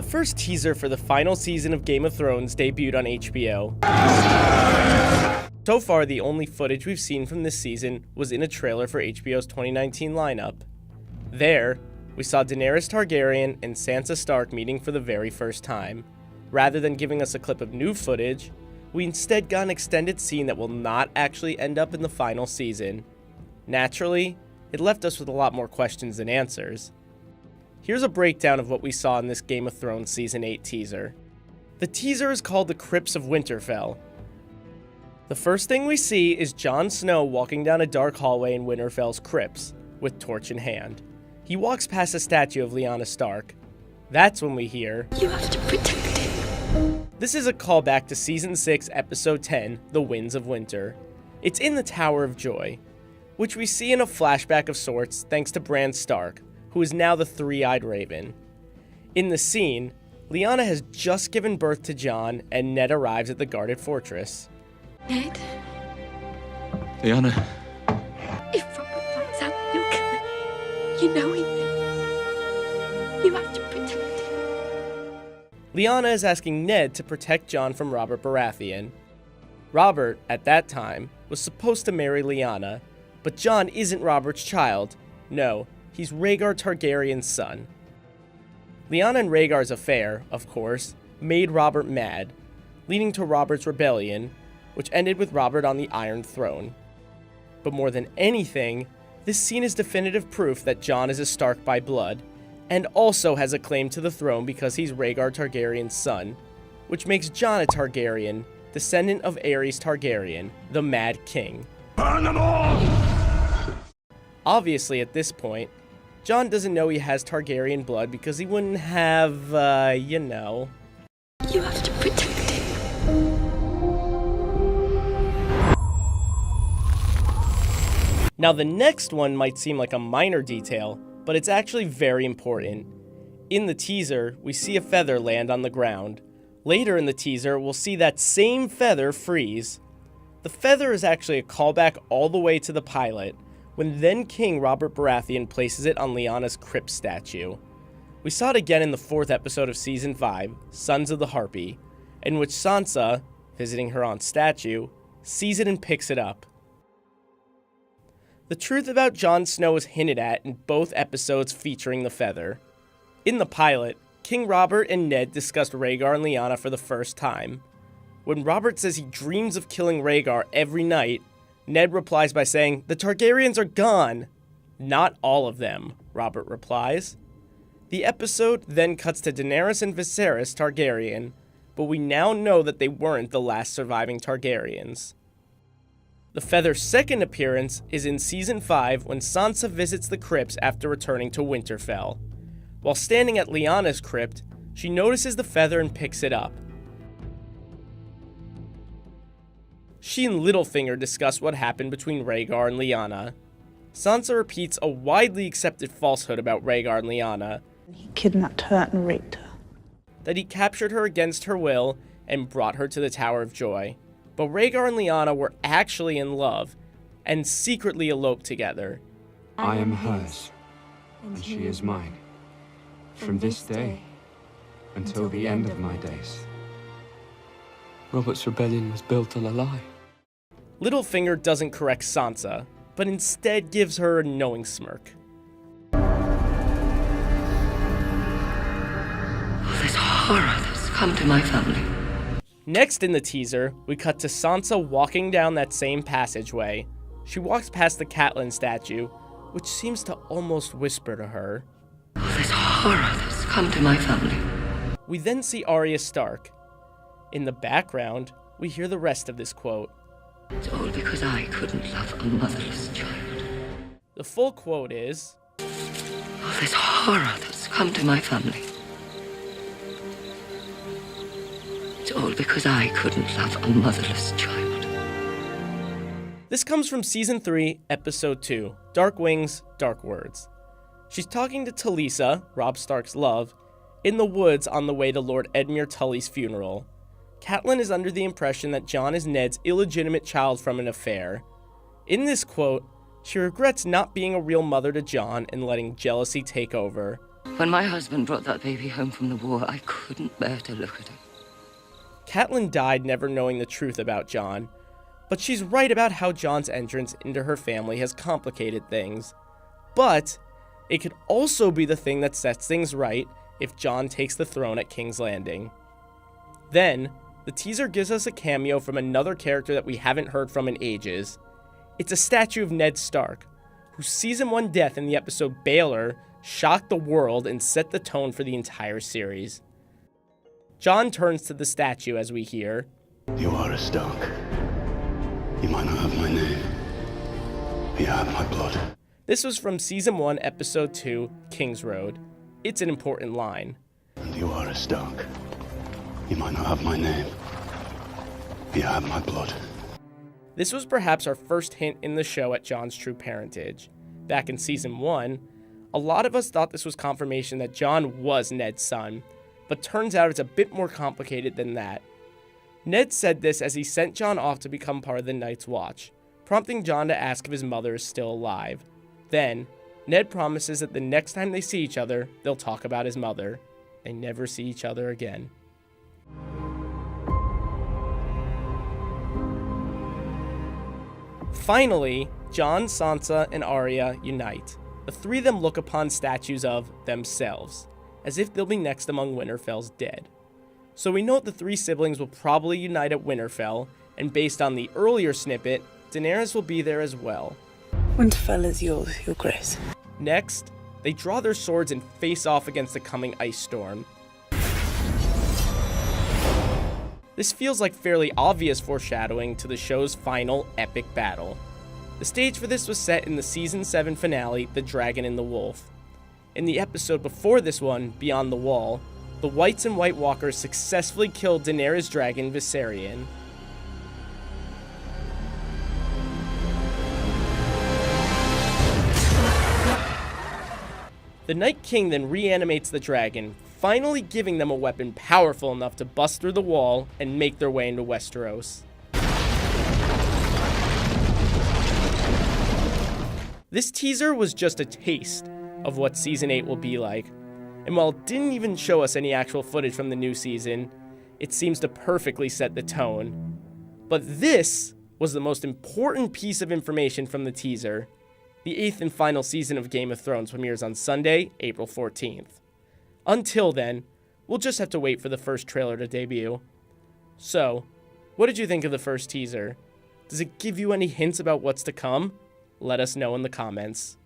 first teaser for the final season of Game of Thrones debuted on HBO. So far, the only footage we've seen from this season was in a trailer for HBO's 2019 lineup. There, we saw Daenerys Targaryen and Sansa Stark meeting for the very first time. Rather than giving us a clip of new footage, we instead got an extended scene that will not actually end up in the final season. Naturally, it left us with a lot more questions than answers. Here's a breakdown of what we saw in this Game of Thrones Season 8 teaser. The teaser is called The Crypts of Winterfell. The first thing we see is Jon Snow walking down a dark hallway in Winterfell's crypts, with torch in hand. He walks past a statue of Lyanna Stark. That's when we hear, "You have to protect him." This is a callback to Season 6, Episode 10, The Winds of Winter. It's in the Tower of Joy, which we see in a flashback of sorts thanks to Bran Stark, who is now the Three-Eyed Raven. In the scene, Lyanna has just given birth to Jon, and Ned arrives at the guarded fortress. Ned, Lyanna, if Robert finds out, you'll kill him. You know he will. You have to protect him. Lyanna is asking Ned to protect Jon from Robert Baratheon. Robert, at that time, was supposed to marry Lyanna, but Jon isn't Robert's child. No, he's Rhaegar Targaryen's son. Lyanna and Rhaegar's affair, of course, made Robert mad, leading to Robert's rebellion, which ended with Robert on the Iron Throne. But more than anything, this scene is definitive proof that Jon is a Stark by blood, and also has a claim to the throne because he's Rhaegar Targaryen's son, which makes Jon a Targaryen, descendant of Aerys Targaryen, the Mad King. burn them all! Obviously, at this point, Jon doesn't know he has Targaryen blood because he wouldn't have, You have to protect him. Now the next one might seem like a minor detail, but it's actually very important. In the teaser, we see a feather land on the ground. Later in the teaser, we'll see that same feather freeze. The feather is actually a callback all the way to the pilot, when then King Robert Baratheon places it on Lyanna's crypt statue. We saw it again in the 4th episode of Season 5, Sons of the Harpy, in which Sansa, visiting her aunt's statue, sees it and picks it up. The truth about Jon Snow is hinted at in both episodes featuring the feather. In the pilot, King Robert and Ned discussed Rhaegar and Lyanna for the first time. When Robert says he dreams of killing Rhaegar every night, Ned replies by saying, "The Targaryens are gone." "Not all of them," Robert replies. The episode then cuts to Daenerys and Viserys Targaryen, but we now know that they weren't the last surviving Targaryens. The feather's second appearance is in Season 5 when Sansa visits the crypts after returning to Winterfell. While standing at Lyanna's crypt, she notices the feather and picks it up. She and Littlefinger discuss what happened between Rhaegar and Lyanna. Sansa repeats a widely accepted falsehood about Rhaegar and Lyanna, He kidnapped her and raped her. that he captured her against her will and brought her to the Tower of Joy. But Rhaegar and Lyanna were actually in love and secretly eloped together. I am hers, and she is mine. From this day until the end of my days. Robert's rebellion was built on a lie. Littlefinger doesn't correct Sansa, but instead gives her a knowing smirk. This horror that's come to my family. Next in the teaser, we cut to Sansa walking down that same passageway. She walks past the Catelyn statue, which seems to almost whisper to her. This horror that's come to my family. We then see Arya Stark. In the background, we hear the rest of this quote. It's all because I couldn't love a motherless child. The full quote is, This horror that's come to my family. It's all because I couldn't love a motherless child. This comes from Season 3, Episode 2, Dark Wings, Dark Words. She's talking to Talisa, Robb Stark's love, in the woods on the way to Lord Edmure Tully's funeral. Catelyn is under the impression that Jon is Ned's illegitimate child from an affair. In this quote, she regrets not being a real mother to Jon and letting jealousy take over. When my husband brought that baby home from the war, I couldn't bear to look at him. Catelyn died never knowing the truth about Jon, but she's right about how Jon's entrance into her family has complicated things. But it could also be the thing that sets things right if Jon takes the throne at King's Landing. Then, the teaser gives us a cameo from another character that we haven't heard from in ages. It's a statue of Ned Stark, whose Season 1 death in the episode Baelor shocked the world and set the tone for the entire series. Jon turns to the statue as we hear, "You are a Stark. You might not have my name, but you have my blood." This was from Season 1, Episode 2, King's Road. It's an important line. "And you are a Stark. You might not have my name, but you have my blood." This was perhaps our first hint in the show at Jon's true parentage. Back in Season 1, a lot of us thought this was confirmation that Jon was Ned's son, but turns out it's a bit more complicated than that. Ned said this as he sent Jon off to become part of the Night's Watch, prompting Jon to ask if his mother is still alive. Then, Ned promises that the next time they see each other, they'll talk about his mother. They never see each other again. Finally, Jon, Sansa, and Arya unite. The three of them look upon statues of themselves, as if they'll be next among Winterfell's dead. So we know that the three siblings will probably unite at Winterfell, and based on the earlier snippet, Daenerys will be there as well. Winterfell is yours, Your Grace. Next, they draw their swords and face off against the coming ice storm. This feels like fairly obvious foreshadowing to the show's final epic battle. The stage for this was set in the Season 7 finale, The Dragon and the Wolf. In the episode before this one, Beyond the Wall, the Whites and White Walkers successfully killed Daenerys' dragon Viserion. The Night King then reanimates the dragon, finally giving them a weapon powerful enough to bust through the wall and make their way into Westeros. This teaser was just a taste of what Season 8 will be like, and while it didn't even show us any actual footage from the new season, it seems to perfectly set the tone. But this was the most important piece of information from the teaser. The 8th and final season of Game of Thrones premieres on Sunday, April 14th. Until then, we'll just have to wait for the first trailer to debut. So, what did you think of the first teaser? Does it give you any hints about what's to come? Let us know in the comments.